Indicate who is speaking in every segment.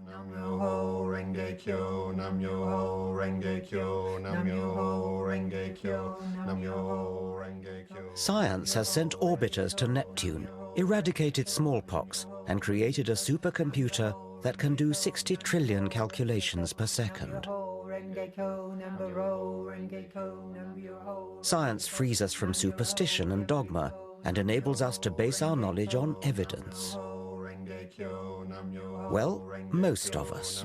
Speaker 1: Nam Myoho Renge Kyo, Nam Myoho Renge Kyo, Nam Myoho Renge Kyo, Nam Myoho Renge Kyo.
Speaker 2: Science has sent orbiters to Neptune, eradicated smallpox, and created a supercomputer that can do 60 trillion calculations per second. Science frees us from superstition and dogma and enables us to base our knowledge on evidence. Well, most of us.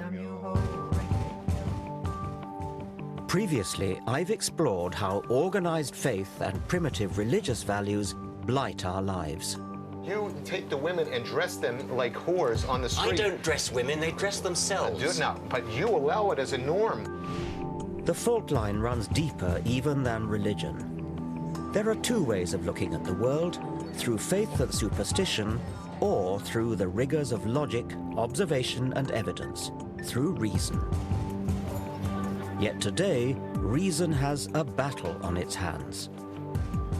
Speaker 2: Previously, I've explored how organized faith and primitive religious values blight our lives.
Speaker 3: You take the women and dress them like whores on the street.
Speaker 4: I don't dress women, they dress themselves.
Speaker 3: No, but you allow it as a norm.
Speaker 2: The fault line runs deeper even than religion. There are two ways of looking at the world, through faith and superstition, or through the rigors of logic, observation and evidence, through reason. Yet today, reason has a battle on its hands.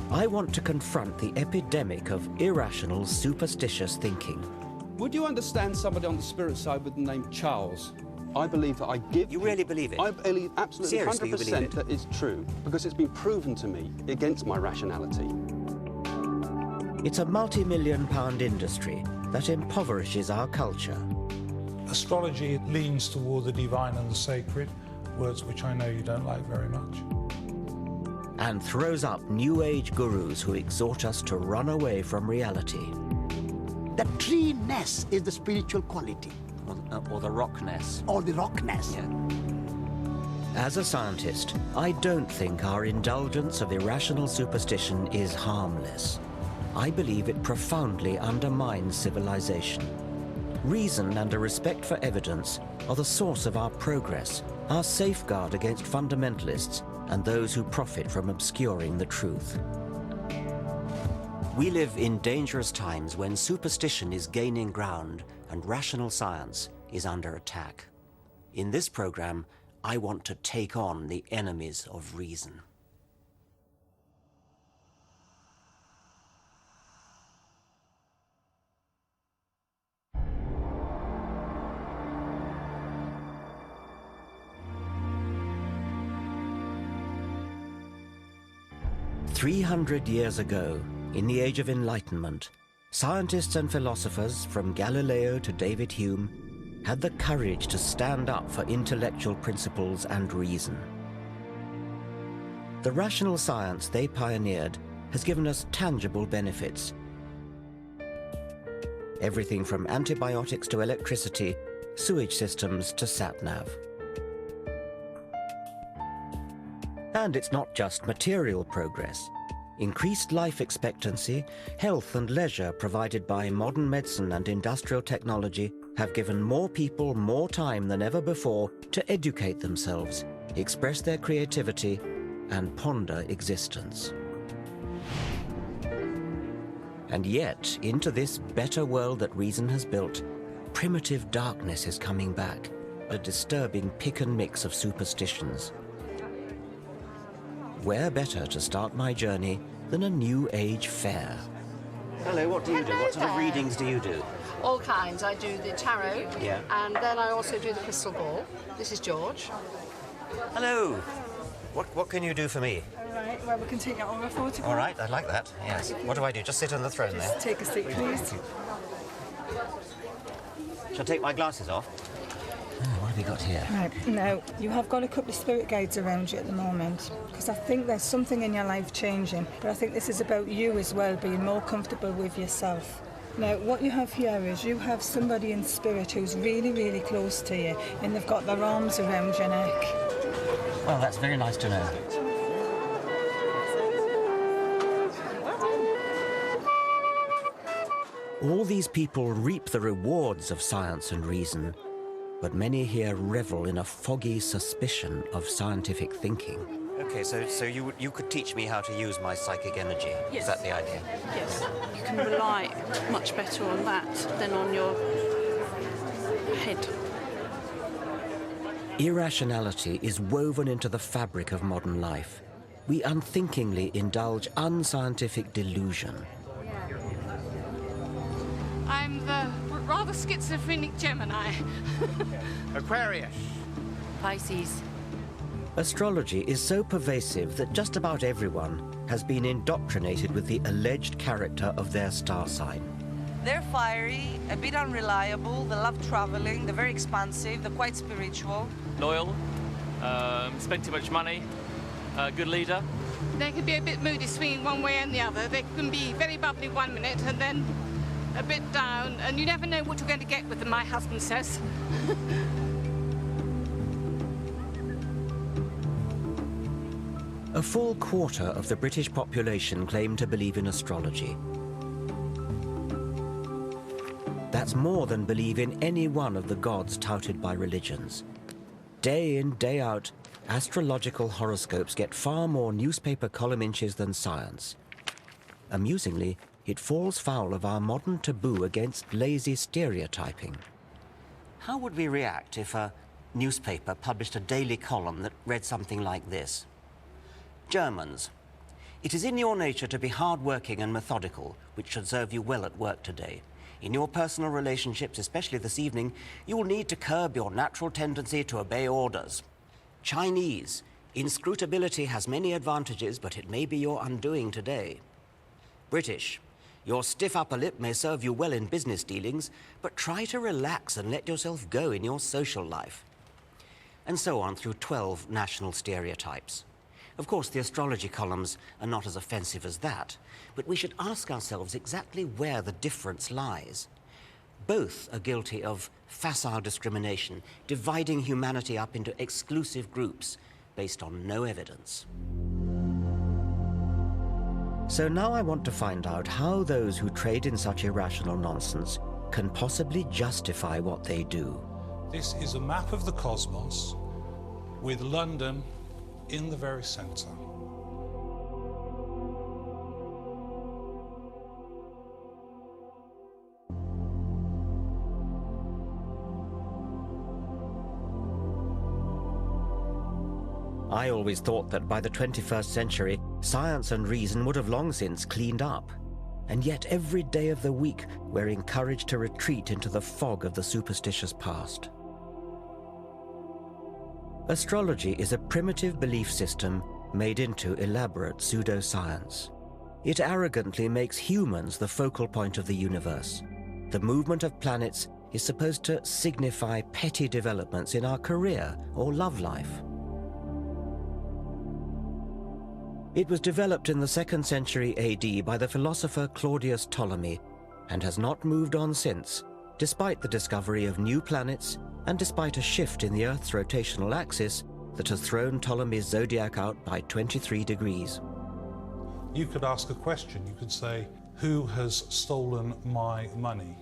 Speaker 2: I want to confront the epidemic of irrational, superstitious thinking.
Speaker 5: Would you understand somebody on the spirit side with the name Charles? I believe that I give...
Speaker 4: You really believe it?
Speaker 5: I believe absolutely.
Speaker 4: Seriously,
Speaker 5: 100%
Speaker 4: you believe it?
Speaker 5: that it's true, because it's been proven to me against my rationality.
Speaker 2: It's a multi-million-pound industry that impoverishes our culture.
Speaker 6: Astrology leans toward the divine and the sacred, words which I know you don't like very much.
Speaker 2: And throws up New Age gurus who exhort us to run away from reality.
Speaker 7: The tree-ness is the spiritual quality.
Speaker 2: Or the rockness.
Speaker 7: Or the rockness.
Speaker 2: Yeah. As a scientist, I don't think our indulgence of irrational superstition is harmless. I believe it profoundly undermines civilization. Reason and a respect for evidence are the source of our progress, our safeguard against fundamentalists and those who profit from obscuring the truth. We live in dangerous times when superstition is gaining ground and rational science is under attack. In this program, I want to take on the enemies of reason. "300 years ago, in the Age of Enlightenment, scientists and philosophers from Galileo to David Hume had the courage to stand up for intellectual principles and reason. The rational science they pioneered has given us tangible benefits. Everything from antibiotics to electricity, sewage systems to sat-nav. And it's not just material progress. Increased life expectancy, health and leisure provided by modern medicine and industrial technology have given more people more time than ever before to educate themselves, express their creativity, and ponder existence. And yet, into this better world that reason has built, primitive darkness is coming back, a disturbing pick and mix of superstitions. Where better to start my journey than a New Age fair?
Speaker 4: Hello, what do you do? What sort of readings do you do?
Speaker 8: All kinds. I do the tarot,
Speaker 4: Yeah.
Speaker 8: and then I also do the crystal ball. This is George.
Speaker 4: Hello. What can you do for me?
Speaker 9: All right, well, we can take it on a photograph.
Speaker 4: All right, I'd like that, yes. What do I do? Just sit on the throne there?
Speaker 9: Just take a seat, please.
Speaker 4: Shall I take my glasses off? What have we got here?
Speaker 9: Right, now, you have got a couple of spirit guides around you at the moment, because I think there's something in your life changing, but I think this is about you as well, being more comfortable with yourself. Now, what you have here is you have somebody in spirit who's really, really close to you, and they've got their arms around your neck.
Speaker 4: Well, that's very nice to know.
Speaker 2: All these people reap the rewards of science and reason, but many here revel in a foggy suspicion of scientific thinking.
Speaker 4: Okay, so you could teach me how to use my psychic energy.
Speaker 10: Yes.
Speaker 4: Is that the idea?
Speaker 10: Yes, you can rely much better on that than on your head.
Speaker 2: Irrationality is woven into the fabric of modern life. We unthinkingly indulge unscientific delusion.
Speaker 11: I'm the rather a schizophrenic Gemini.
Speaker 3: Aquarius.
Speaker 10: Pisces.
Speaker 2: Astrology is so pervasive that just about everyone has been indoctrinated with the alleged character of their star sign.
Speaker 12: They're fiery, a bit unreliable, they love traveling, they're very expansive, they're quite spiritual.
Speaker 13: Loyal, spend too much money, good leader.
Speaker 11: They can be a bit moody, swinging one way and the other. They can be very bubbly 1 minute and then a bit down, and you never know what you're going to get with them, my husband says.
Speaker 2: A full quarter of the British population claim to believe in astrology. That's more than believe in any one of the gods touted by religions. Day in, day out, astrological horoscopes get far more newspaper column inches than science. Amusingly, it falls foul of our modern taboo against lazy stereotyping.
Speaker 4: How would we react if a newspaper published a daily column that read something like this? Germans, it is in your nature to be hard-working and methodical, which should serve you well at work today. In your personal relationships, especially this evening, you will need to curb your natural tendency to obey orders. Chinese, inscrutability has many advantages, but it may be your undoing today. British, your stiff upper lip may serve you well in business dealings, but try to relax and let yourself go in your social life. And so on through 12 national stereotypes. Of course, the astrology columns are not as offensive as that, but we should ask ourselves exactly where the difference lies. Both are guilty of facile discrimination, dividing humanity up into exclusive groups based on no evidence.
Speaker 2: So now I want to find out how those who trade in such irrational nonsense can possibly justify what they do.
Speaker 6: This is a map of the cosmos with London in the very center.
Speaker 2: I always thought that by the 21st century, science and reason would have long since cleaned up. And yet every day of the week, we're encouraged to retreat into the fog of the superstitious past. Astrology is a primitive belief system made into elaborate pseudoscience. It arrogantly makes humans the focal point of the universe. The movement of planets is supposed to signify petty developments in our career or love life. It was developed in the 2nd century AD by the philosopher Claudius Ptolemy and has not moved on since, despite the discovery of new planets and despite a shift in the Earth's rotational axis that has thrown Ptolemy's zodiac out by 23 degrees.
Speaker 6: You could ask a question. You could say, who has stolen my money?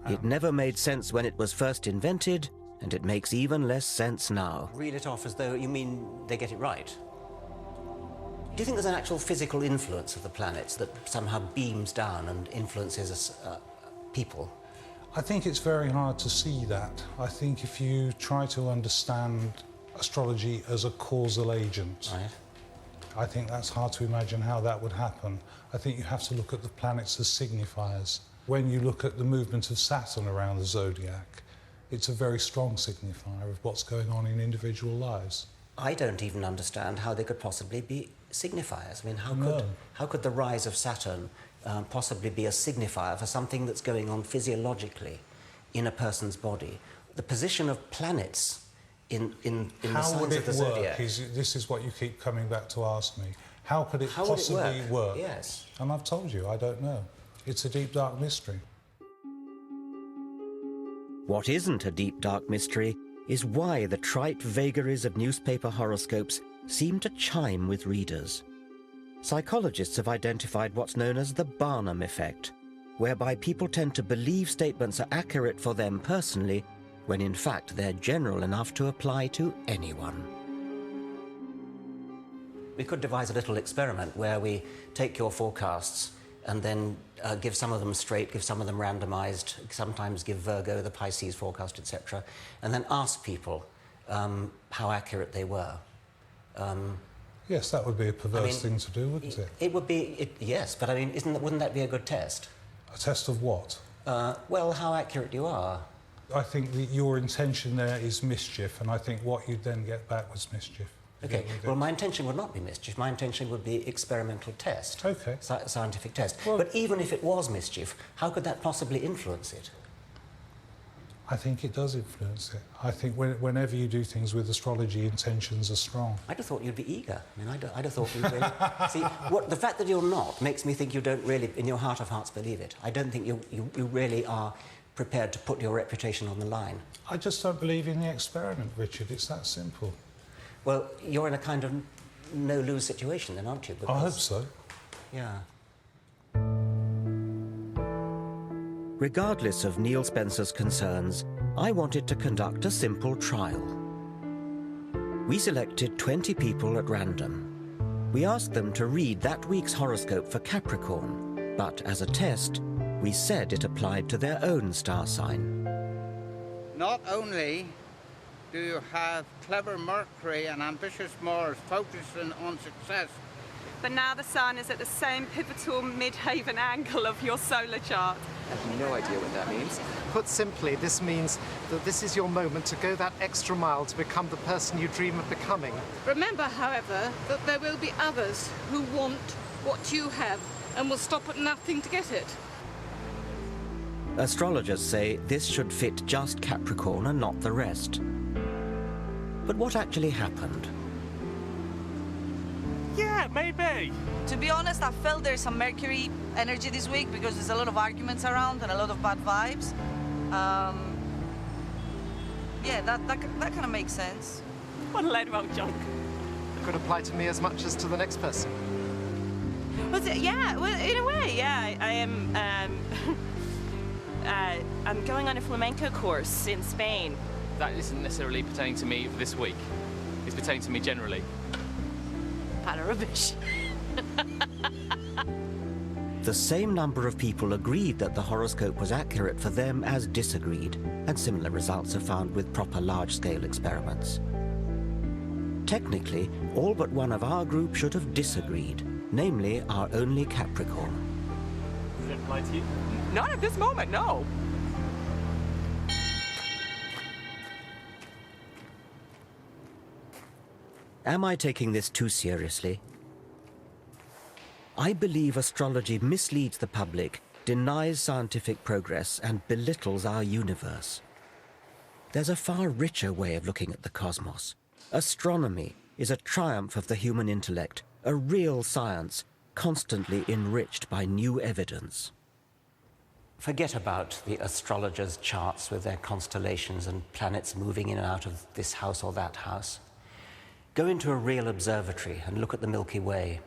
Speaker 2: It never made sense when it was first invented, and it makes even less sense now.
Speaker 4: Reel it off as though you mean they get it right. Do you think there's an actual physical influence of the planets that somehow beams down and influences people?
Speaker 6: I think it's very hard to see that. I think if you try to understand astrology as a causal agent,
Speaker 4: right,
Speaker 6: I think that's hard to imagine how that would happen. I think you have to look at the planets as signifiers. When you look at the movement of Saturn around the zodiac, it's a very strong signifier of what's going on in individual lives.
Speaker 4: I don't even understand how they could possibly be signifiers. I mean, how could the rise of Saturn possibly be a signifier for something that's going on physiologically in a person's body? The position of planets in the signs of the zodiac.
Speaker 6: This is what you keep coming back to ask me. How could it possibly work?
Speaker 4: Yes.
Speaker 6: And I've told you, I don't know. It's a deep, dark mystery.
Speaker 2: What isn't a deep, dark mystery is why the trite vagaries of newspaper horoscopes seem to chime with readers. Psychologists have identified what's known as the Barnum effect, whereby people tend to believe statements are accurate for them personally, when in fact they're general enough to apply to anyone.
Speaker 4: We could devise a little experiment where we take your forecasts and then give some of them straight, give some of them randomized, sometimes give Virgo the Pisces forecast, etc., and then ask people how accurate they were.
Speaker 6: Yes, that would be a perverse thing to do, wouldn't it?
Speaker 4: It would be, yes, but I mean, wouldn't that be a good test?
Speaker 6: A test of what?
Speaker 4: Well, how accurate you are.
Speaker 6: I think that your intention there is mischief, and I think what you'd then get back was mischief.
Speaker 4: Okay, well, my intention would not be mischief. My intention would be experimental test.
Speaker 6: Okay.
Speaker 4: Scientific test.
Speaker 6: Well,
Speaker 4: but even if it was mischief, how could that possibly influence it?
Speaker 6: I think it does influence it. I think whenever you do things with astrology, intentions are strong.
Speaker 4: I'd have thought you'd be eager. I mean, I'd have thought you'd really... See, the fact that you're not makes me think you don't really, in your heart of hearts, believe it. I don't think you really are prepared to put your reputation on the line.
Speaker 6: I just don't believe in the experiment, Richard. It's that simple.
Speaker 4: Well, you're in a kind of no-lose situation then, aren't you? Because...
Speaker 6: I hope so.
Speaker 4: Yeah.
Speaker 2: Regardless of Neil Spencer's concerns, I wanted to conduct a simple trial. We selected 20 people at random. We asked them to read that week's horoscope for Capricorn, but as a test, we said it applied to their own star sign.
Speaker 14: Not only do you have clever Mercury and ambitious Mars focusing on success,
Speaker 15: but now the Sun is at the same pivotal midhaven angle of your solar chart.
Speaker 16: I have no idea what that means.
Speaker 17: Put simply, this means that this is your moment to go that extra mile to become the person you dream of becoming.
Speaker 11: Remember, however, that there will be others who want what you have and will stop at nothing to get it.
Speaker 2: Astrologers say this should fit just Capricorn and not the rest. But what actually happened?
Speaker 12: Yeah, maybe. To be honest, I felt there's some Mercury energy this week because there's a lot of arguments around and a lot of bad vibes. Yeah, that kind of makes sense.
Speaker 15: What a load of old junk.
Speaker 17: It could apply to me as much as to the next person.
Speaker 15: Yeah, well, in a way, yeah. I am. I'm going on a flamenco course in Spain.
Speaker 13: That isn't necessarily pertaining to me for this week. It's pertaining to me generally.
Speaker 15: Pile of rubbish.
Speaker 2: The same number of people agreed that the horoscope was accurate for them as disagreed, and similar results are found with proper large-scale experiments. Technically, all but one of our group should have disagreed, namely our only Capricorn.
Speaker 13: Does it apply to you?
Speaker 15: Not at this moment, no.
Speaker 2: Am I taking this too seriously? I believe astrology misleads the public, denies scientific progress, and belittles our universe. There's a far richer way of looking at the cosmos. Astronomy is a triumph of the human intellect, a real science, constantly enriched by new evidence.
Speaker 4: Forget about the astrologers' charts with their constellations and planets moving in and out of this house or that house. Go into a real observatory and look at the Milky Way.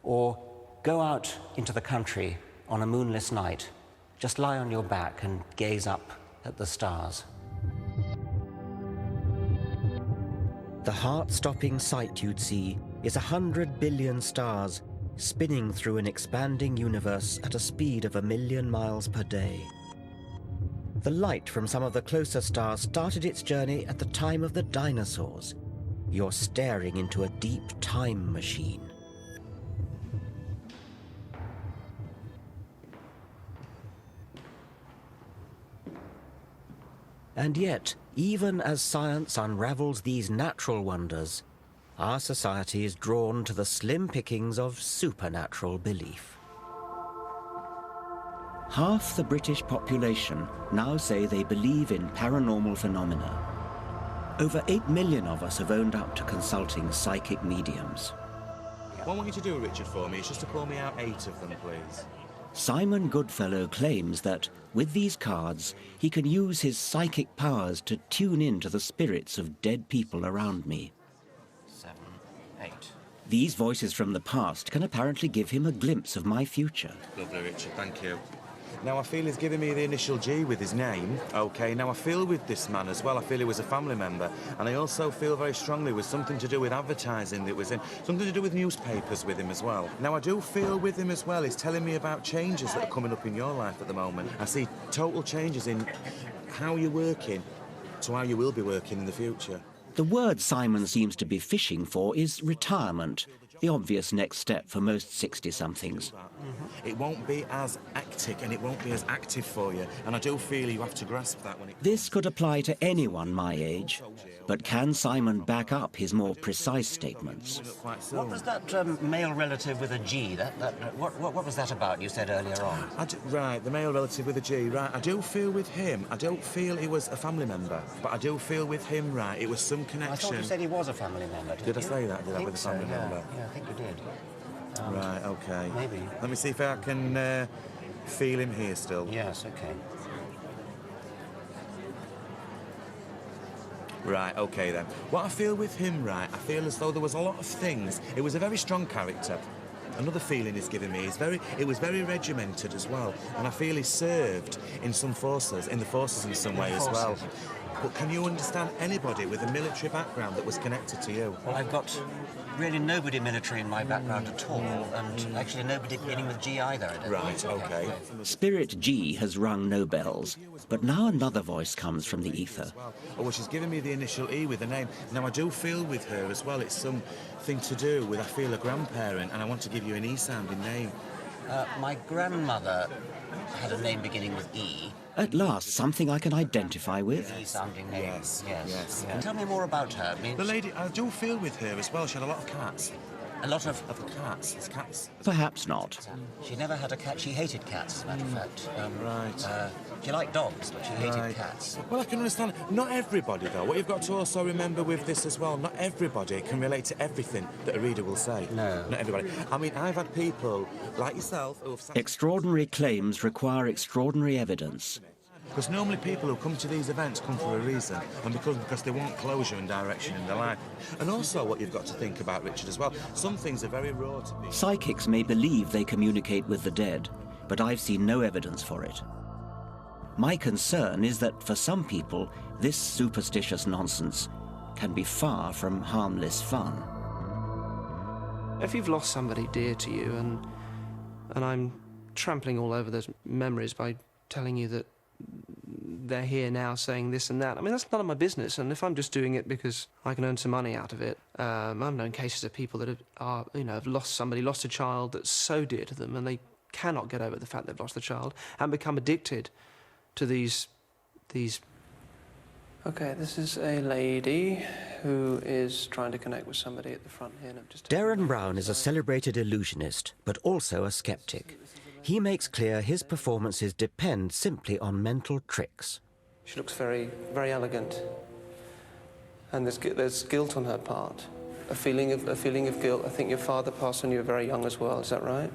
Speaker 4: Or go out into the country on a moonless night. Just lie on your back and gaze up at the stars.
Speaker 2: The heart-stopping sight you'd see is 100 billion stars spinning through an expanding universe at a speed of 1 million miles per day. The light from some of the closer stars started its journey at the time of the dinosaurs. You're staring into a deep time machine. And yet, even as science unravels these natural wonders, our society is drawn to the slim pickings of supernatural belief. Half the British population now say they believe in paranormal phenomena. Over 8 million of us have owned up to consulting psychic mediums.
Speaker 18: What I want you to do, Richard, for me is just to pull me out 8 of them, please.
Speaker 2: Simon Goodfellow claims that, with these cards, he can use his psychic powers to tune in to the spirits of dead people around me.
Speaker 4: 7, 8.
Speaker 2: These voices from the past can apparently give him a glimpse of my future.
Speaker 18: Lovely, Richard, thank you. Now, I feel he's giving me the initial G with his name. OK, now I feel with this man as well, I feel he was a family member. And I also feel very strongly with something to do with advertising that was in, something to do with newspapers with him as well. Now, I do feel with him as well, he's telling me about changes that are coming up in your life at the moment. I see total changes in how you're working to how you will be working in the future.
Speaker 2: The word Simon seems to be fishing for is retirement, the obvious next step for most 60-somethings.
Speaker 18: It won't be as hectic and it won't be as active for you, and I do feel you have to grasp that when it...
Speaker 2: This could apply to anyone my age, but can Simon back up his more precise statements?
Speaker 4: What was that male relative with a G? What was that about you said earlier on?
Speaker 18: Right, the male relative with a G, right. I do feel with him, I don't feel he was a family member, but I do feel with him, right, it was some connection...
Speaker 4: I thought you said he was a family member,
Speaker 18: Did I say that? Did I with a family member?
Speaker 4: Yeah, I think you did.
Speaker 18: Right, OK.
Speaker 4: Maybe.
Speaker 18: Let me see if I can feel him here still.
Speaker 4: Yes, OK.
Speaker 18: Right, OK then. What I feel with him, right, I feel as though there was a lot of things. It was a very strong character. Another feeling he's given me is it was very regimented as well, and I feel he served in some forces, in some way as well. But can you understand anybody with a military background that was connected to you?
Speaker 4: Well, I've got really nobody military in my background at all, and actually nobody beginning with G either.
Speaker 18: Right, OK.
Speaker 2: Spirit G has rung no bells, but now another voice comes from the ether.
Speaker 18: Oh, well, she's given me the initial E with a name. Now, I do feel with her as well, it's something to do with, I feel, a grandparent, and I want to give you an E-sounding name.
Speaker 4: My grandmother had a name beginning with E.
Speaker 2: At last, something I can identify with.
Speaker 4: E-sounding name.
Speaker 18: Yes.
Speaker 4: Tell me more about her.
Speaker 18: The lady, I do feel with her as well, she had a lot of cats.
Speaker 4: A lot of
Speaker 18: cats. It's cats.
Speaker 2: Perhaps not.
Speaker 4: She never had a cat. She hated cats, as a matter of fact.
Speaker 18: Right.
Speaker 4: She liked dogs, but she hated cats.
Speaker 18: Well, I can understand. Not everybody, though. What you've got to also remember with this as well, not everybody can relate to everything that a reader will say.
Speaker 4: No.
Speaker 18: Not everybody. I mean, I've had people like yourself who have...
Speaker 2: Extraordinary claims require extraordinary evidence.
Speaker 18: Because normally people who come to these events come for a reason, and because they want closure and direction in their life. And also what you've got to think about, Richard, as well, some things are very raw to me.
Speaker 2: Psychics may believe they communicate with the dead, but I've seen no evidence for it. My concern is that for some people, this superstitious nonsense can be far from harmless fun.
Speaker 19: If you've lost somebody dear to you, and I'm trampling all over those memories by telling you that they're here now saying this and that. I mean, that's none of my business, and if I'm just doing it because I can earn some money out of it, I've known cases of people that have lost somebody, lost a child that's so dear to them, and they cannot get over the fact they've lost the child and become addicted to these... OK, this is a lady who is trying to connect with somebody at the front here.
Speaker 2: Darren Brown is a celebrated illusionist, but also a skeptic. He makes clear his performances depend simply on mental tricks.
Speaker 19: She looks very, very elegant, and there's guilt on her part, a feeling of guilt. I think your father passed when you were very young as well. Is that right?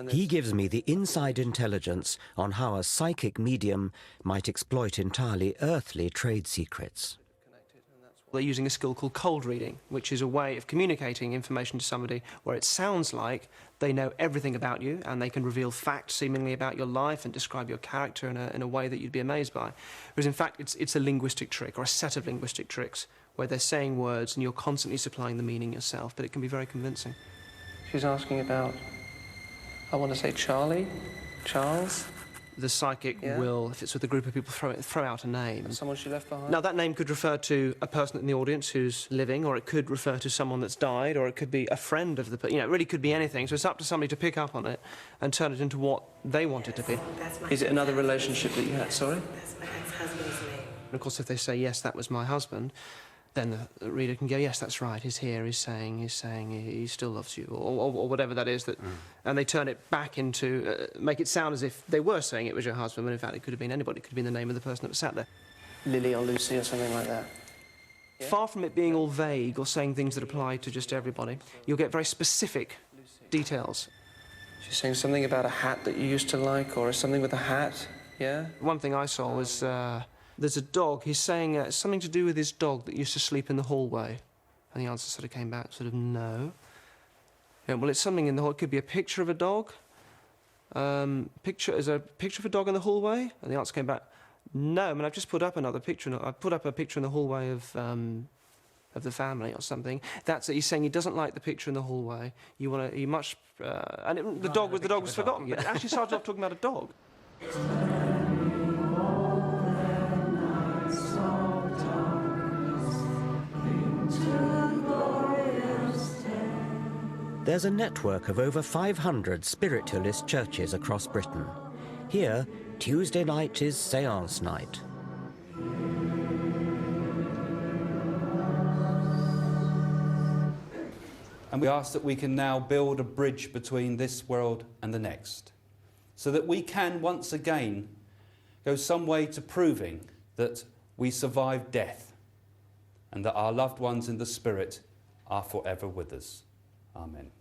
Speaker 2: He gives me the inside intelligence on how a psychic medium might exploit entirely earthly trade secrets.
Speaker 19: They're using a skill called cold reading, which is a way of communicating information to somebody where it sounds like they know everything about you and they can reveal facts seemingly about your life and describe your character in a way that you'd be amazed by. Whereas in fact it's a linguistic trick or a set of linguistic tricks where they're saying words and you're constantly supplying the meaning yourself, but it can be very convincing. She's asking about, I want to say Charlie, Charles. The psychic will, if it's with a group of people, throw out a name. Someone she left behind? Now, that name could refer to a person in the audience who's living, or it could refer to someone that's died, or it could be a friend of the person. You know, it really could be anything. So it's up to somebody to pick up on it and turn it into what they want it to be. Is it another relationship that you had? Sorry?
Speaker 20: That's my ex-husband's name.
Speaker 19: And of course, if they say, yes, that was my husband, then the reader can go, yes, that's right, he's here, he's saying he still loves you, or whatever that is, and they turn it back into, make it sound as if they were saying it was your husband, when in fact it could have been anybody, it could have been the name of the person that was sat there. Lily or Lucy or something like that. Yeah? Far from it being all vague or saying things that apply to just everybody, you'll get very specific details. She's saying something about a hat that you used to like, or something with a hat, yeah? One thing I saw was, there's a dog. He's saying something to do with his dog that used to sleep in the hallway. And the answer sort of came back, sort of, no. Yeah, well, it's something in the hall. It could be a picture of a dog. Is there a picture of a dog in the hallway? And the answer came back, no. I mean, I've just put up another picture. I put up a picture in the hallway of the family or something. That's it. He's saying he doesn't like the picture in the hallway. The dog was forgotten. But it actually started off talking about a dog.
Speaker 2: There's a network of over 500 spiritualist churches across Britain. Here, Tuesday night is séance night.
Speaker 5: And we ask that we can now build a bridge between this world and the next, so that we can once again go some way to proving that we survived death and that our loved ones in the spirit are forever with us. Amen.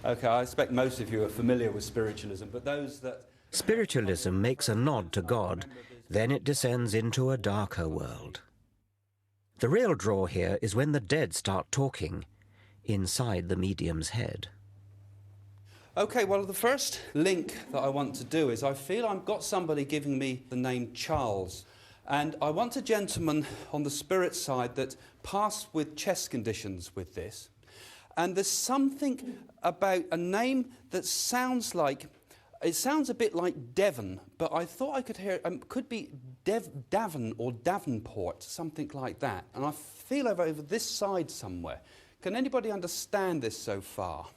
Speaker 5: Okay, I expect most of you are familiar with spiritualism, but those that...
Speaker 2: Spiritualism makes a nod to God, then it descends into a darker world. The real draw here is when the dead start talking inside the medium's head.
Speaker 5: Okay, well, the first link that I want to do is I feel I've got somebody giving me the name Charles. And I want a gentleman on the spirit side that passed with chest conditions with this. And there's something about a name that sounds like, it sounds a bit like Devon, but I thought I could hear, could be Davon or Davenport, something like that. And I feel over this side somewhere. Can anybody understand this so far?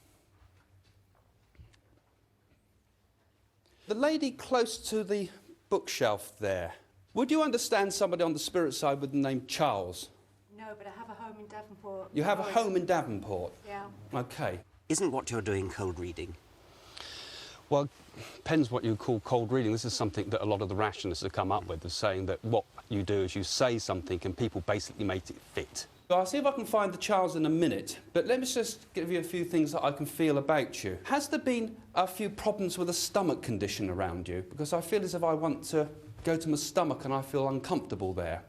Speaker 5: The lady close to the bookshelf there. Would you understand somebody on the spirit side with the name Charles?
Speaker 20: No, but I have a home in Davenport.
Speaker 5: You have a home in Davenport?
Speaker 20: Yeah.
Speaker 5: Okay.
Speaker 4: Isn't what you're doing cold reading?
Speaker 5: Well, depends what you call cold reading. This is something that a lot of the rationalists have come up with, is saying that what you do is you say something and people basically make it fit. So I'll see if I can find the Charles in a minute, but let me just give you a few things that I can feel about you. Has there been a few problems with a stomach condition around you? Because I feel as if I want to go to my stomach and I feel uncomfortable there.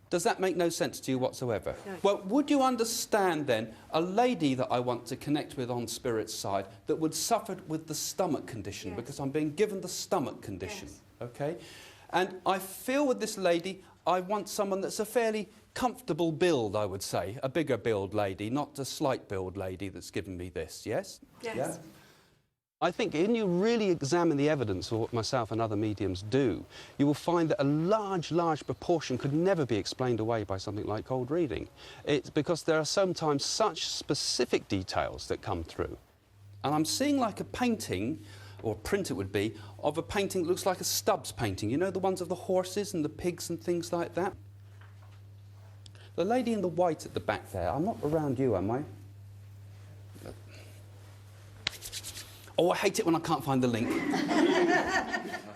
Speaker 5: Does that make no sense to you whatsoever? No. Well, would you understand then a lady that I want to connect with on spirit's side that would suffer with the stomach condition? Yes. Because I'm being given the stomach condition, yes. Okay? And I feel with this lady, I want someone that's a fairly comfortable build, I would say. A bigger build lady, not a slight build lady that's given me this, yes?
Speaker 20: Yes.
Speaker 5: Yeah? I think when you really examine the evidence of what myself and other mediums do, you will find that a large proportion could never be explained away by something like cold reading. It's because there are sometimes such specific details that come through. And I'm seeing like a painting, or a print it would be, of a painting that looks like a Stubbs painting. You know, the ones of the horses and the pigs and things like that? The lady in the white at the back there, I'm not around you, am I? Oh, I hate it when I can't find the link.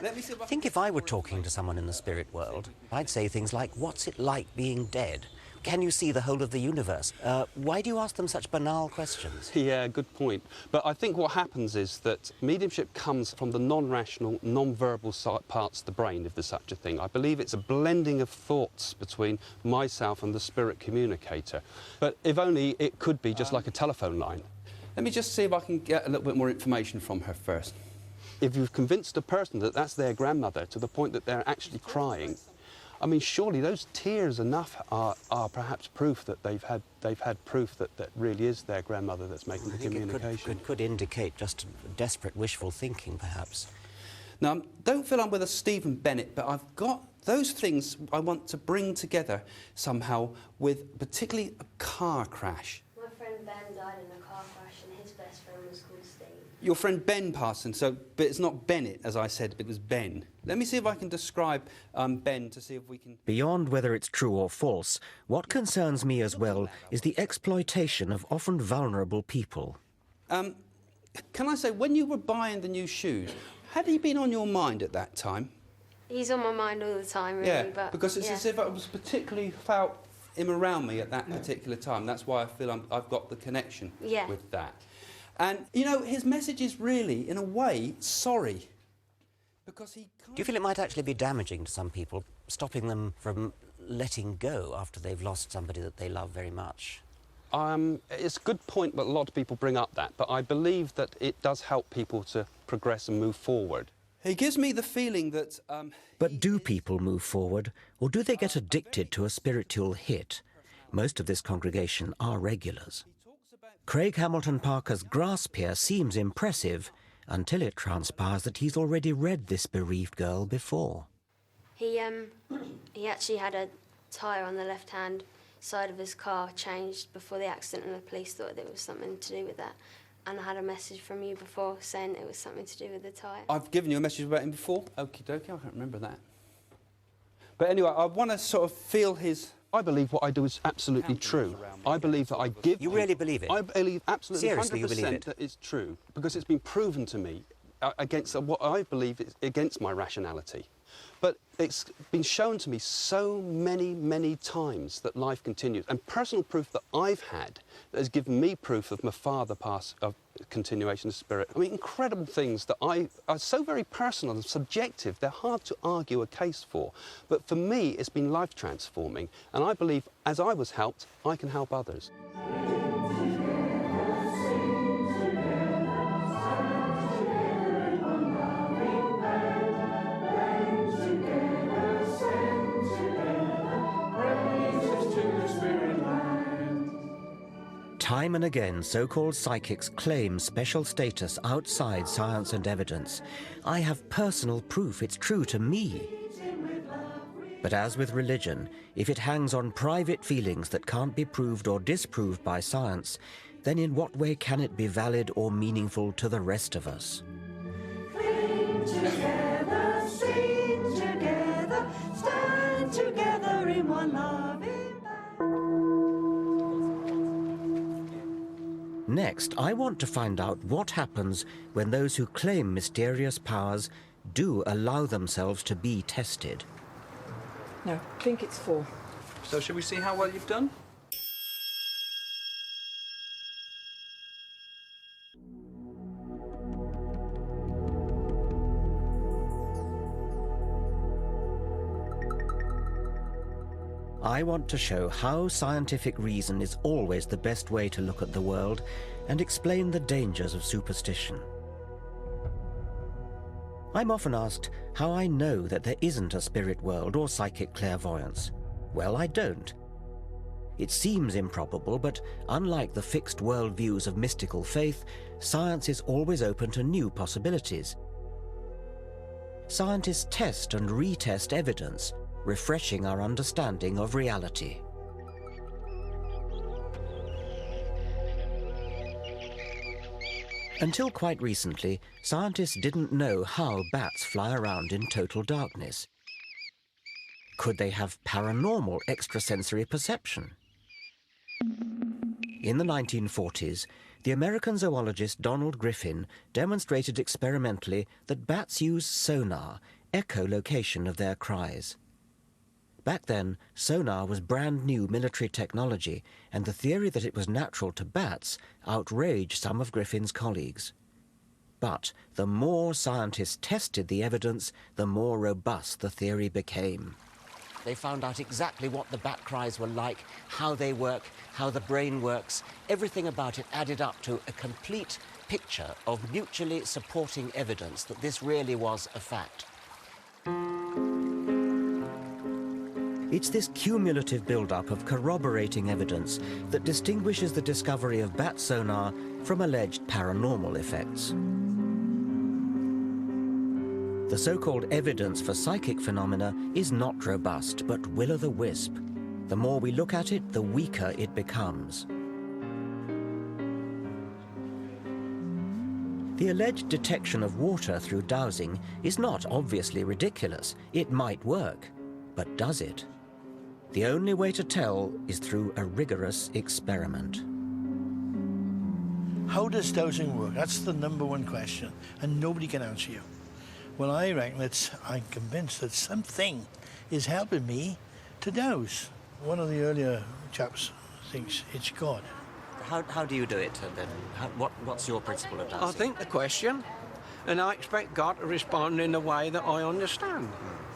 Speaker 5: Let me see if
Speaker 4: I think if I were talking to someone in the spirit world, I'd say things like, what's it like being dead? Can you see the whole of the universe? Why do you ask them such banal questions?
Speaker 5: Yeah, good point. But I think what happens is that mediumship comes from the non-rational, non-verbal parts of the brain, if there's such a thing. I believe it's a blending of thoughts between myself and the spirit communicator. But if only it could be just like a telephone line. Let me just see if I can get a little bit more information from her first. If you've convinced a person that that's their grandmother to the point that they're actually crying, I mean, surely those tears enough are perhaps proof that they've had proof that that really is their grandmother that's making the communication.
Speaker 4: It could indicate just desperate wishful thinking, perhaps.
Speaker 5: Now, don't feel I'm with a Stephen Bennett, but I've got those things I want to bring together somehow with particularly a car crash.
Speaker 20: My friend Ben died in a car crash and his best friend was called Steve.
Speaker 5: Your friend Ben Parson, but it's not Bennett, as I said, it was Ben. Let me see if I can describe Ben to see if we can...
Speaker 2: Beyond whether it's true or false, what concerns me as well is the exploitation of often vulnerable people.
Speaker 5: Can I say, when you were buying the new shoes, had he been on your mind at that time?
Speaker 20: He's on my mind all the time, really.
Speaker 5: Yeah,
Speaker 20: but,
Speaker 5: because it's as if I was particularly felt him around me at that particular time. That's why I feel I've got the connection with that. And, you know, his message is really, in a way, sorry. Because he can't...
Speaker 4: Do you feel it might actually be damaging to some people, stopping them from letting go after they've lost somebody that they love very much?
Speaker 5: It's a good point, but a lot of people bring up that. But I believe that it does help people to progress and move forward. He gives me the feeling that...
Speaker 2: But do people move forward, or do they get addicted to a spiritual hit? Most of this congregation are regulars. Craig Hamilton Parker's grasp here seems impressive until it transpires that he's already read this bereaved girl before.
Speaker 20: He actually had a tyre on the left hand side of his car changed before the accident, and the police thought that it was something to do with that. And I had a message from you before saying it was something to do with the tyre.
Speaker 5: I've given you a message about him before? Okie dokie, I can't remember that. But anyway, I want to sort of feel his... I believe what I do is absolutely true. I believe that I give...
Speaker 4: You really believe it?
Speaker 5: I believe absolutely
Speaker 4: Seriously,
Speaker 5: 100%
Speaker 4: you believe it?
Speaker 5: that it's true, because it's been proven to me against what I believe is against my rationality. But it's been shown to me so many, many times that life continues. And personal proof that I've had that has given me proof of my father pass of continuation of spirit. I mean, incredible things that are so very personal and subjective, they're hard to argue a case for. But for me, it's been life transforming. And I believe, as I was helped, I can help others.
Speaker 2: Time and again, so-called psychics claim special status outside science and evidence. I have personal proof it's true to me. But as with religion, if it hangs on private feelings that can't be proved or disproved by science, then in what way can it be valid or meaningful to the rest of us?
Speaker 21: Cling together, sing together, stand together in one loving band.
Speaker 2: Next, I want to find out what happens when those who claim mysterious powers do allow themselves to be tested.
Speaker 19: No, I think it's 4.
Speaker 5: So shall we see how well you've done?
Speaker 2: I want to show how scientific reason is always the best way to look at the world and explain the dangers of superstition. I'm often asked how I know that there isn't a spirit world or psychic clairvoyance. Well, I don't. It seems improbable, but unlike the fixed worldviews of mystical faith, science is always open to new possibilities. Scientists test and retest evidence, refreshing our understanding of reality. Until quite recently, scientists didn't know how bats fly around in total darkness. Could they have paranormal extrasensory perception? In the 1940s, the American zoologist Donald Griffin demonstrated experimentally that bats use sonar, echolocation of their cries. Back then, sonar was brand new military technology, and the theory that it was natural to bats outraged some of Griffin's colleagues. But the more scientists tested the evidence, the more robust the theory became. They found out exactly what the bat cries were like, how they work, how the brain works. Everything about it added up to a complete picture of mutually supporting evidence that this really was a fact. It's this cumulative build-up of corroborating evidence that distinguishes the discovery of bat sonar from alleged paranormal effects. The so-called evidence for psychic phenomena is not robust, but will-o'-the-wisp. The more we look at it, the weaker it becomes. The alleged detection of water through dowsing is not obviously ridiculous. It might work, but does it? The only way to tell is through a rigorous experiment.
Speaker 22: How does dowsing work? That's the #1 question, and nobody can answer you. Well, I reckon I'm convinced that something is helping me to douse. One of the earlier chaps thinks it's God.
Speaker 4: How do you do it, then? What's your principle of dowsing?
Speaker 23: I think the question, and I expect God to respond in a way that I understand.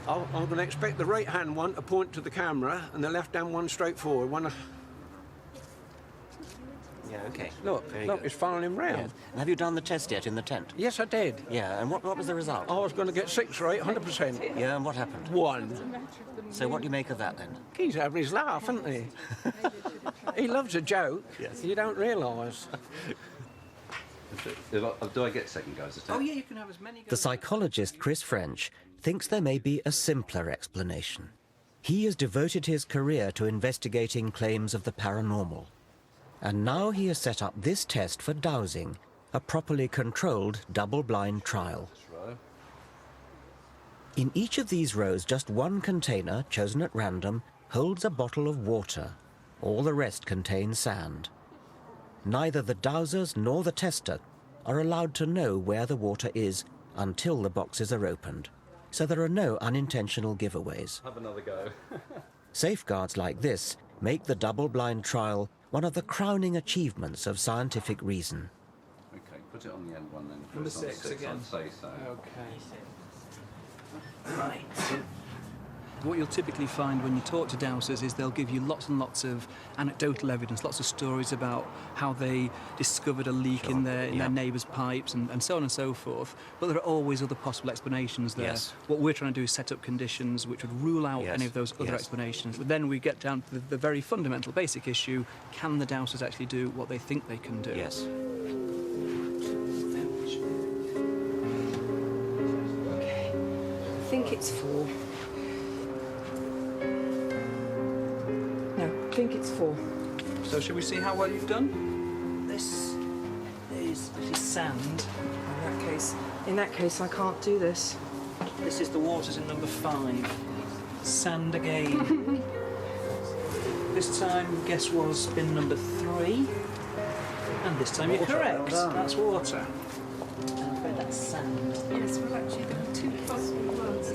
Speaker 23: I'm going to expect the right-hand one to point to the camera and the left-hand one straight forward.
Speaker 4: Yeah, OK.
Speaker 23: Look, it's following round.
Speaker 4: Yes. And have you done the test yet in the tent?
Speaker 23: Yes, I did.
Speaker 4: Yeah, and what was the result?
Speaker 23: I was going to get 6 right, 100%.
Speaker 4: Yeah, and what happened?
Speaker 23: 1.
Speaker 4: So what do you make of that, then?
Speaker 23: He's having his laugh, isn't he? He loves a joke.
Speaker 4: Yes.
Speaker 23: You don't realise.
Speaker 5: Do I get second goes at it?
Speaker 23: Oh, yeah, you can have as many goes.
Speaker 2: The psychologist Chris French thinks there may be a simpler explanation. He has devoted his career to investigating claims of the paranormal. And now he has set up this test for dowsing, a properly controlled double-blind trial. In each of these rows, just one container, chosen at random, holds a bottle of water. All the rest contain sand. Neither the dowsers nor the tester are allowed to know where the water is until the boxes are opened. So there are no unintentional giveaways.
Speaker 5: Have another go.
Speaker 2: Safeguards like this make the double-blind trial one of the crowning achievements of scientific reason.
Speaker 5: Okay, put it on the end one then.
Speaker 19: Number 6 again.
Speaker 5: I'd say so.
Speaker 19: Okay. Right. What you'll typically find when you talk to dowsers is they'll give you lots and lots of anecdotal evidence, lots of stories about how they discovered a leak in their neighbour's pipes and so on and so forth. But there are always other possible explanations there.
Speaker 2: Yes.
Speaker 19: What we're trying to do is set up conditions which would rule out any of those other explanations. But then we get down to the very fundamental, basic issue: can the dowsers actually do what they think they can do?
Speaker 2: Yes.
Speaker 9: Okay. I think it's 4. I think it's 4.
Speaker 19: So should we see how well you've done? This is sand.
Speaker 9: In that case, I can't do this.
Speaker 19: This is the waters in number 5. Sand again. This time, guess was bin number 3. And this time you're correct. That's water. And I'm afraid that's sand.
Speaker 15: Yes, we've actually got 2 possible ones.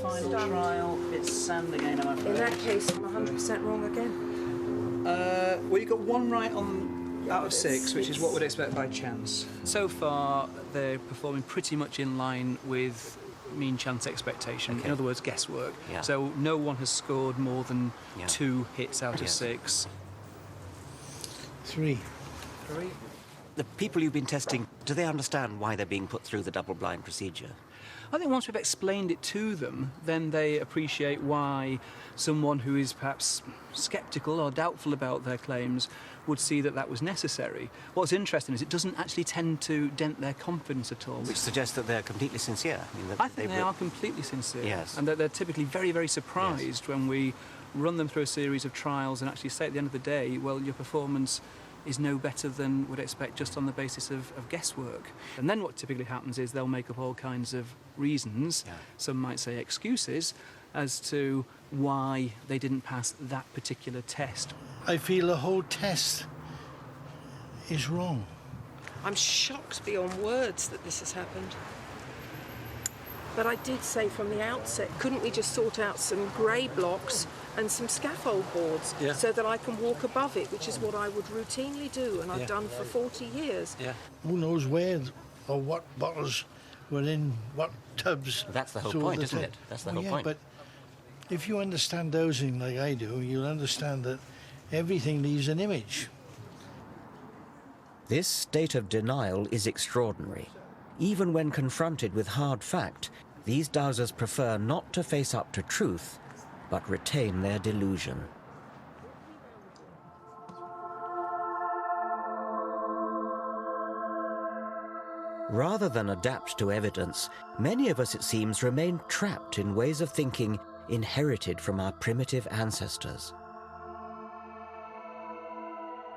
Speaker 19: Final trial, it's sand again, I'm afraid.
Speaker 9: In that case, I'm 100% wrong again.
Speaker 19: Well, you got 1 right out of 6, which is what we'd expect by chance. So far, they're performing pretty much in line with mean chance expectation. In other words, guesswork.
Speaker 2: Yeah.
Speaker 19: So no one has scored more than 2 hits out of 6.
Speaker 22: 3.
Speaker 19: 3.
Speaker 2: The people you've been testing, do they understand why they're being put through the double-blind procedure?
Speaker 19: I think once we've explained it to them, then they appreciate why someone who is perhaps sceptical or doubtful about their claims would see that that was necessary. What's interesting is it doesn't actually tend to dent their confidence at all.
Speaker 2: Which suggests that they're completely sincere.
Speaker 19: I think they are completely sincere.
Speaker 2: Yes.
Speaker 19: And that they're typically very, very surprised when we run them through a series of trials and actually say at the end of the day, well, your performance is no better than would expect just on the basis of guesswork. And then what typically happens is they'll make up all kinds of reasons, some might say excuses, as to why they didn't pass that particular test.
Speaker 22: I feel the whole test is wrong.
Speaker 9: I'm shocked beyond words that this has happened. But I did say from the outset, couldn't we just sort out some grey blocks and some scaffold boards so that I can walk above it, which is what I would routinely do and I've done for 40 years.
Speaker 22: Who knows where or what bottles were in what tubs.
Speaker 2: That's the whole point, isn't it? That's the whole point.
Speaker 22: But if you understand dosing like I do, you'll understand that everything leaves an image.
Speaker 2: This state of denial is extraordinary. Even when confronted with hard fact, these dowsers prefer not to face up to truth, but retain their delusion. Rather than adapt to evidence, many of us, it seems, remain trapped in ways of thinking inherited from our primitive ancestors.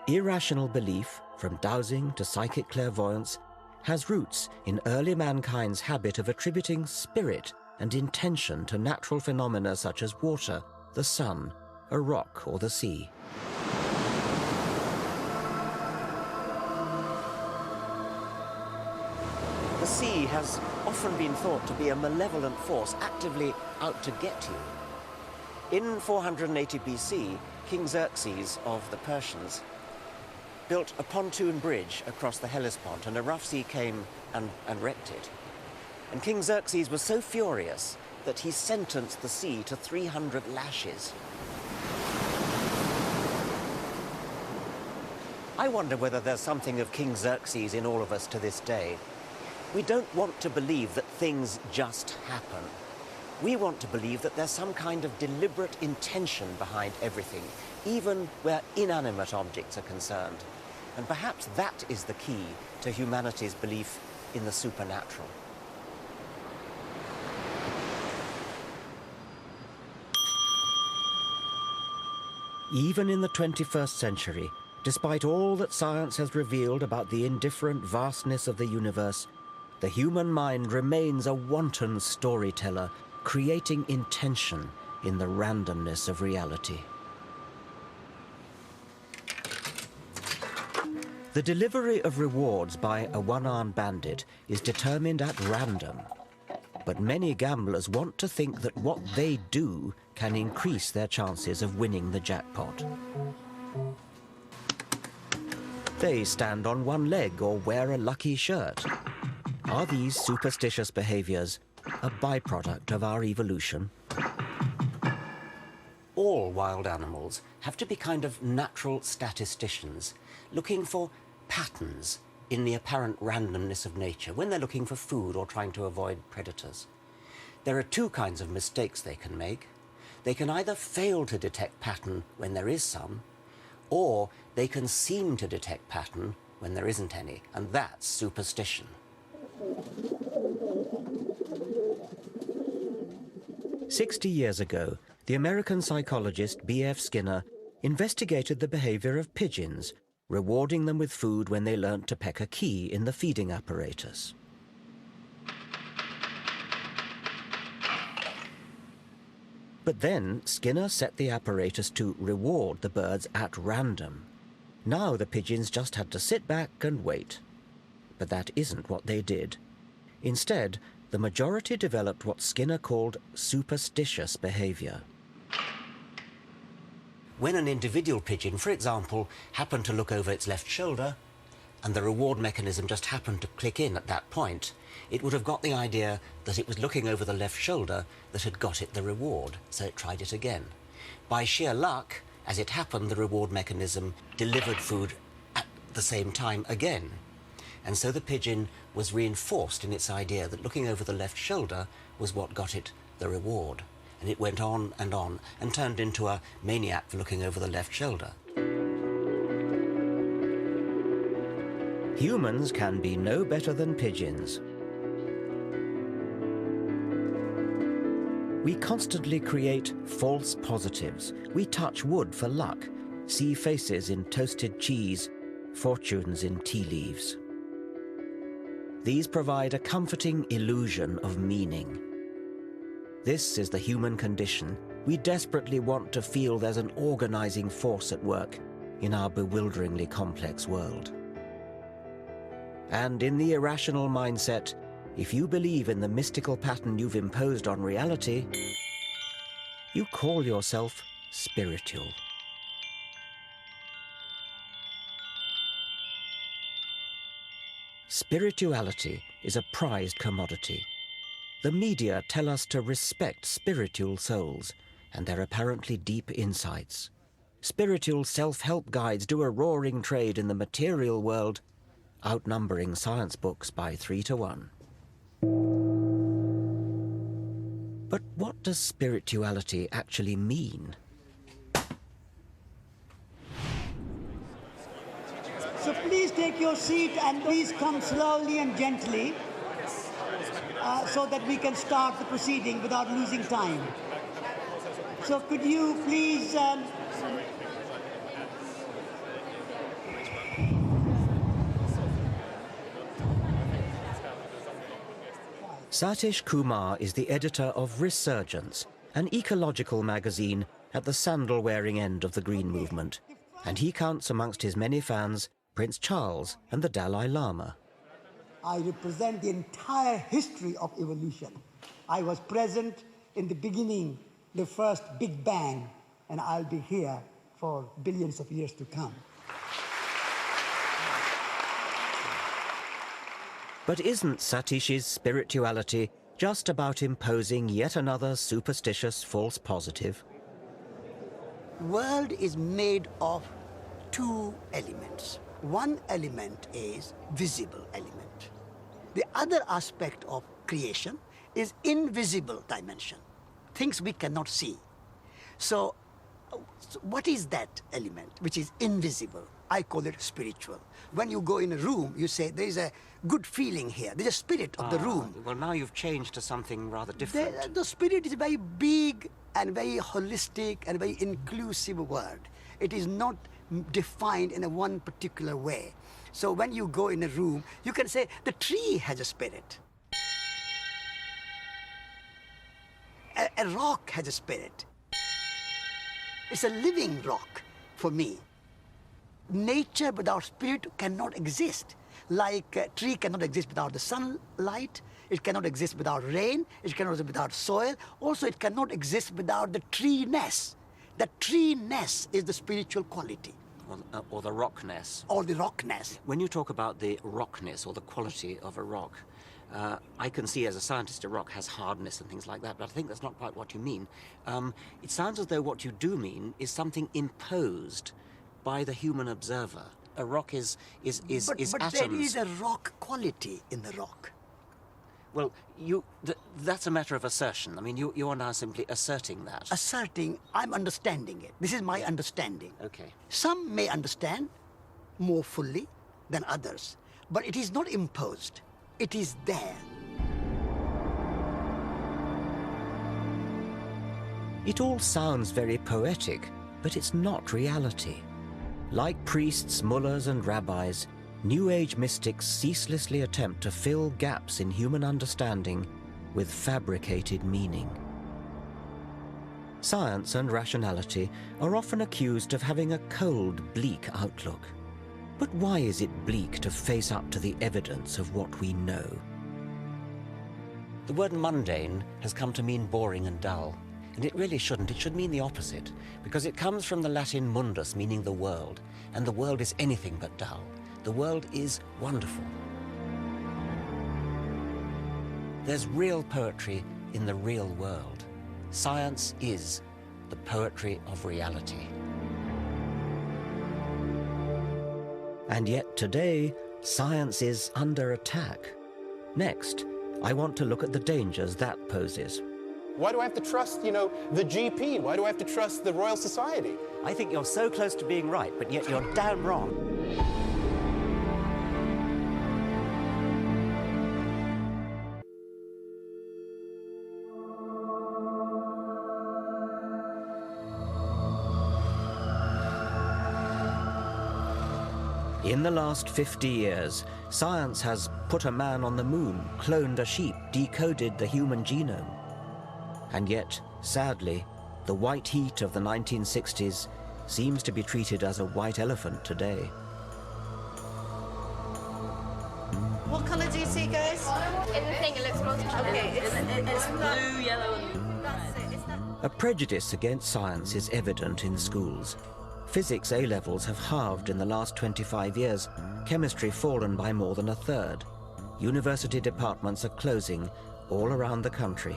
Speaker 2: Irrational belief, from dowsing to psychic clairvoyance, has roots in early mankind's habit of attributing spirit and intention to natural phenomena such as water, the sun, a rock, or the sea. The sea has often been thought to be a malevolent force actively out to get you. In 480 BC, King Xerxes of the Persians built a pontoon bridge across the Hellespont, and a rough sea came and wrecked it. And King Xerxes was so furious that he sentenced the sea to 300 lashes. I wonder whether there's something of King Xerxes in all of us to this day. We don't want to believe that things just happen. We want to believe that there's some kind of deliberate intention behind everything, even where inanimate objects are concerned. And perhaps that is the key to humanity's belief in the supernatural. Even in the 21st century, despite all that science has revealed about the indifferent vastness of the universe, the human mind remains a wanton storyteller, creating intention in the randomness of reality. The delivery of rewards by a one-armed bandit is determined at random. But many gamblers want to think that what they do can increase their chances of winning the jackpot. They stand on one leg or wear a lucky shirt. Are these superstitious behaviors a byproduct of our evolution?
Speaker 4: All wild animals have to be kind of natural statisticians, looking for patterns in the apparent randomness of nature when they're looking for food or trying to avoid predators. There are two kinds of mistakes they can make. They can either fail to detect pattern when there is some, or they can seem to detect pattern when there isn't any, and that's superstition. "60 years ago, the American psychologist B.F. Skinner investigated the behavior of pigeons, rewarding them with food when they learnt to peck a key in the feeding apparatus. But then Skinner set the apparatus to reward the birds at random. Now the pigeons just had to sit back and wait. But that isn't what they did. Instead, the majority developed what Skinner called superstitious behavior. When an individual pigeon, for example, happened to look over its left shoulder, and the reward mechanism just happened to click in at that point, it would have got the idea that it was looking over the left shoulder that had got it the reward, so it tried it again. By sheer luck, as it happened, the reward mechanism delivered food at the same time again. And so the pigeon was reinforced in its idea that looking over the left shoulder was what got it the reward. And it went on and turned into a maniac for looking over the left shoulder. Humans can be no better than pigeons. We constantly create false positives. We touch wood for luck, see faces in toasted cheese, fortunes in tea leaves. These provide a comforting illusion of meaning. This is the human condition. We desperately want to feel there's an organizing force at work in our bewilderingly complex world. And in the irrational mindset, if you believe in the mystical pattern you've imposed on reality, you call yourself spiritual. Spirituality is a prized commodity. The media tell us to respect spiritual souls and their apparently deep insights. Spiritual self-help guides do a roaring trade in the material world, outnumbering science books by 3 to 1. But what does spirituality actually mean?
Speaker 1: So please take your seat and please come slowly and gently so that we can start the proceeding without losing time. So could you please...
Speaker 2: Satish Kumar is the editor of Resurgence, an ecological magazine at the sandal-wearing end of the Green Movement, and he counts amongst his many fans Prince Charles and the Dalai Lama.
Speaker 1: I represent the entire history of evolution. I was present in the beginning, the first Big Bang, and I'll be here for billions of years to come.
Speaker 2: But isn't Satish's spirituality just about imposing yet another superstitious false positive?
Speaker 1: World is made of 2 elements. One element is visible element. The other aspect of creation is invisible dimension, things we cannot see. So what is that element which is invisible? I call it spiritual. When you go in a room, you say, there is a good feeling here. There's a spirit of the room.
Speaker 4: Well, now you've changed to something rather different.
Speaker 1: The spirit is very big and very holistic and very inclusive word. It is not defined in a one particular way. So when you go in a room, you can say the tree has a spirit. A rock has a spirit. It's a living rock for me. Nature without spirit cannot exist. Like a tree cannot exist without the sunlight, it cannot exist without rain, it cannot exist without soil. Also, it cannot exist without the tree-ness. The tree-ness is the spiritual quality.
Speaker 4: Or the rockness.
Speaker 1: Or the rockness.
Speaker 4: When you talk about the rockness or the quality of a rock, I can see as a scientist a rock has hardness and things like that, but I think that's not quite what you mean. It sounds as though what you do mean is something imposed by the human observer. A rock is atoms.
Speaker 1: But there is a rock quality in the rock.
Speaker 4: Well, that's a matter of assertion. I mean, you are now simply asserting that.
Speaker 1: Asserting, I'm understanding it. This is my understanding.
Speaker 4: Okay.
Speaker 1: Some may understand more fully than others, but it is not imposed. It is there.
Speaker 2: It all sounds very poetic, but it's not reality. Like priests, mullahs and rabbis, New Age mystics ceaselessly attempt to fill gaps in human understanding with fabricated meaning. Science and rationality are often accused of having a cold, bleak outlook. But why is it bleak to face up to the evidence of what we know?
Speaker 4: The word mundane has come to mean boring and dull. And it really shouldn't. It should mean the opposite, because it comes from the Latin mundus, meaning the world, and the world is anything but dull. The world is wonderful. There's real poetry in the real world. Science is the poetry of reality.
Speaker 2: And yet today, science is under attack. Next, I want to look at the dangers that poses.
Speaker 3: Why do I have to trust, the GP? Why do I have to trust the Royal Society?
Speaker 4: I think you're so close to being right, but yet you're damn wrong.
Speaker 2: In the last 50 years, science has put a man on the moon, cloned a sheep, decoded the human genome. And yet, sadly, the white heat of the 1960s seems to be treated as a white elephant today.
Speaker 12: What colour do you see, guys?
Speaker 20: In the thing, it looks multicolored.
Speaker 12: Okay, it's blue, yellow, and...
Speaker 20: That's it.
Speaker 2: A prejudice against science is evident in schools. Physics A-levels have halved in the last 25 years, chemistry fallen by more than a third. University departments are closing all around the country.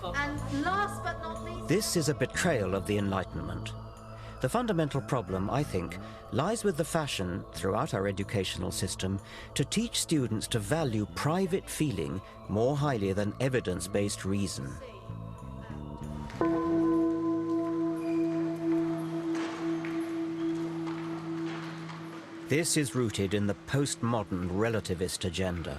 Speaker 21: And last but not least...
Speaker 2: This is a betrayal of the Enlightenment. The fundamental problem, I think, lies with the fashion throughout our educational system to teach students to value private feeling more highly than evidence-based reason. This is rooted in the postmodern relativist agenda.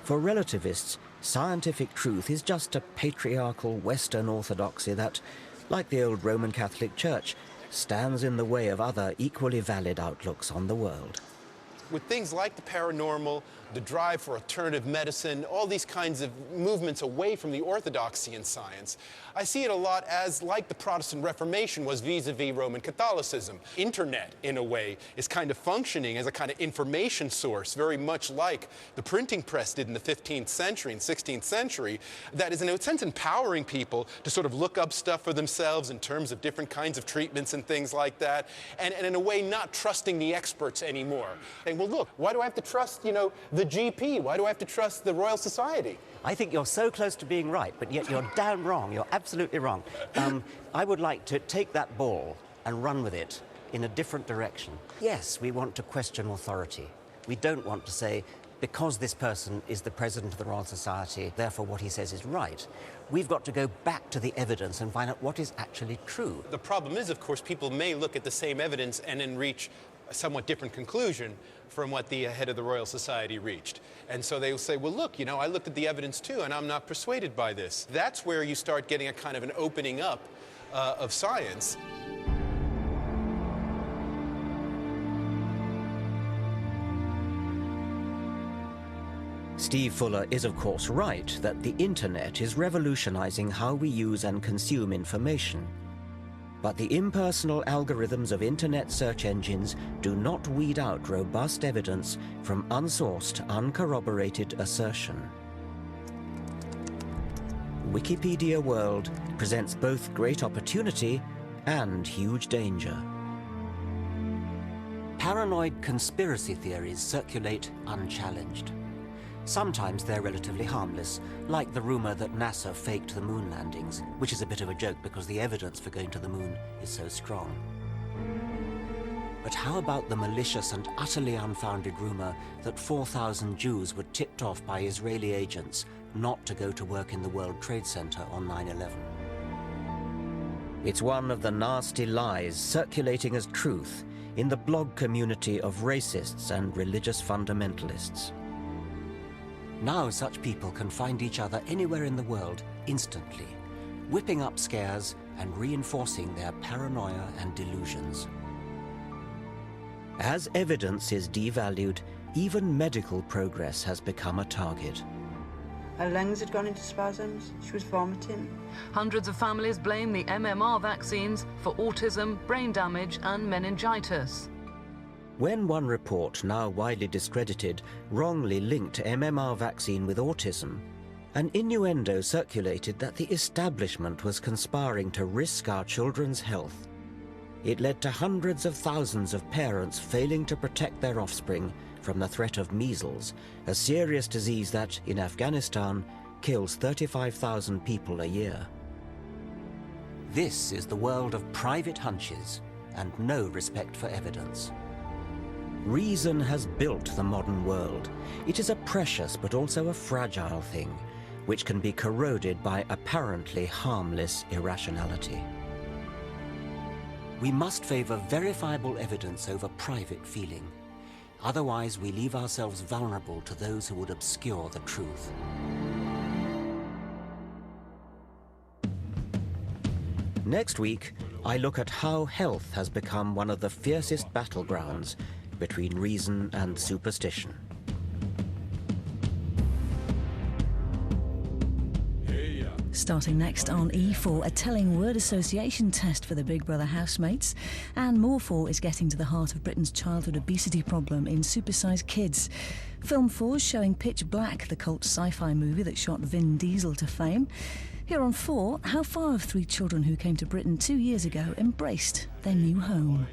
Speaker 2: For relativists, scientific truth is just a patriarchal Western orthodoxy that, like the old Roman Catholic Church, stands in the way of other equally valid outlooks on the world.
Speaker 3: With things like the paranormal, the drive for alternative medicine, all these kinds of movements away from the orthodoxy in science, I see it a lot as like the Protestant Reformation was vis-a-vis Roman Catholicism. Internet, in a way, is kind of functioning as a kind of information source, very much like the printing press did in the 15th century and 16th century, that is in a sense empowering people to sort of look up stuff for themselves in terms of different kinds of treatments and things like that, and in a way not trusting the experts anymore. And well, look, why do I have to trust, the GP? Why do I have to trust the Royal Society?
Speaker 4: I think you're so close to being right, but yet you're damn wrong. You're absolutely wrong. I would like to take that ball and run with it in a different direction. Yes, we want to question authority. We don't want to say, because this person is the president of the Royal Society, therefore what he says is right. We've got to go back to the evidence and find out what is actually true.
Speaker 3: The problem is, of course, people may look at the same evidence and then reach a somewhat different conclusion from what the head of the Royal Society reached. And so they will say, well, look, you know, I looked at the evidence too, and I'm not persuaded by this. That's where you start getting a kind of an opening up of science.
Speaker 2: Steve Fuller is of course right that the internet is revolutionizing how we use and consume information. But the impersonal algorithms of internet search engines do not weed out robust evidence from unsourced, uncorroborated assertion. Wikipedia World presents both great opportunity and huge danger.
Speaker 4: Paranoid conspiracy theories circulate unchallenged. Sometimes they're relatively harmless, like the rumor that NASA faked the moon landings, which is a bit of a joke because the evidence for going to the moon is so strong. But how about the malicious and utterly unfounded rumor that 4,000 Jews were tipped off by Israeli agents not to go to work in the World Trade Center on 9/11?
Speaker 2: It's one of the nasty lies circulating as truth in the blog community of racists and religious fundamentalists.
Speaker 4: Now such people can find each other anywhere in the world instantly, whipping up scares and reinforcing their paranoia and delusions.
Speaker 2: As evidence is devalued, even medical progress has become a target.
Speaker 7: Her lungs had gone into spasms, she was vomiting.
Speaker 8: Hundreds of families blame the MMR vaccines for autism, brain damage and meningitis.
Speaker 2: When one report, now widely discredited, wrongly linked MMR vaccine with autism, an innuendo circulated that the establishment was conspiring to risk our children's health. It led to hundreds of thousands of parents failing to protect their offspring from the threat of measles, a serious disease that, in Afghanistan, kills 35,000 people a year.
Speaker 4: This is the world of private hunches and no respect for evidence.
Speaker 2: Reason has built the modern world. It is a precious but also a fragile thing, which can be corroded by apparently harmless irrationality.
Speaker 4: We must favor verifiable evidence over private feeling. Otherwise, we leave ourselves vulnerable to those who would obscure the truth.
Speaker 2: Next week, I look at how health has become one of the fiercest battlegrounds between reason and superstition.
Speaker 10: Starting next on E4, a telling word association test for the Big Brother housemates. And More 4 is getting to the heart of Britain's childhood obesity problem in Supersized Kids. Film 4 is showing Pitch Black, the cult sci-fi movie that shot Vin Diesel to fame. Here on 4, how far have 3 children who came to Britain 2 years ago embraced their new home?